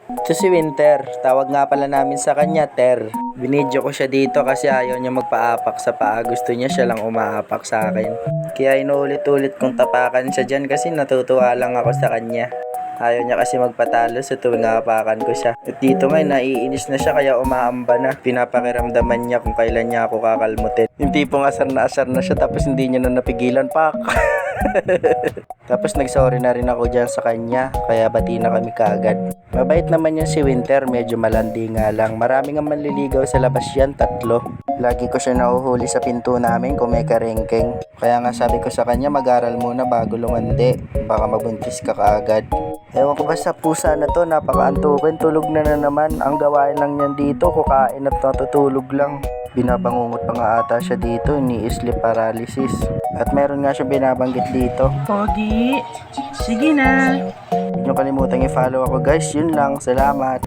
Ito si Winter, tawag nga pala namin sa kanya Ter. Binidyo ko siya dito kasi ayaw niya magpaapak sa paa, gusto niya siya lang umaapak sa akin. Kaya inuulit-ulit kong tapakan siya dyan kasi natutuwa lang ako sa kanya. Ayaw niya kasi magpatalo sa tuwing apakan ko siya. At dito nga naiinis na siya kaya umaamba na. Pinapakiramdaman niya kung kailan niya ako kakalmutin. Yung tipong asar na siya tapos hindi niya na napigilan, pak. Tapos nagsorry na rin ako dyan sa kanya, kaya bati na kami kaagad. Mabait naman yan si Winter, medyo malandi nga lang. Maraming ang manliligaw sa labas yan, 3. Lagi ko siya nahuhuli sa pinto namin kung may karengkeng. Kaya nga sabi ko sa kanya mag-aral muna bago lumandi, baka mabuntis ka kaagad. Ewan ko ba sa pusa na to, napakaantukin, tulog na naman. Ang gawain lang niyan dito, kukain at natutulog lang. Binabangungot pa nga ata siya dito, ni sleep paralysis. At meron nga siya binabanggit dito. Pogi, sige na. Huwag niyo kalimutang i-follow ako guys, yun lang, salamat.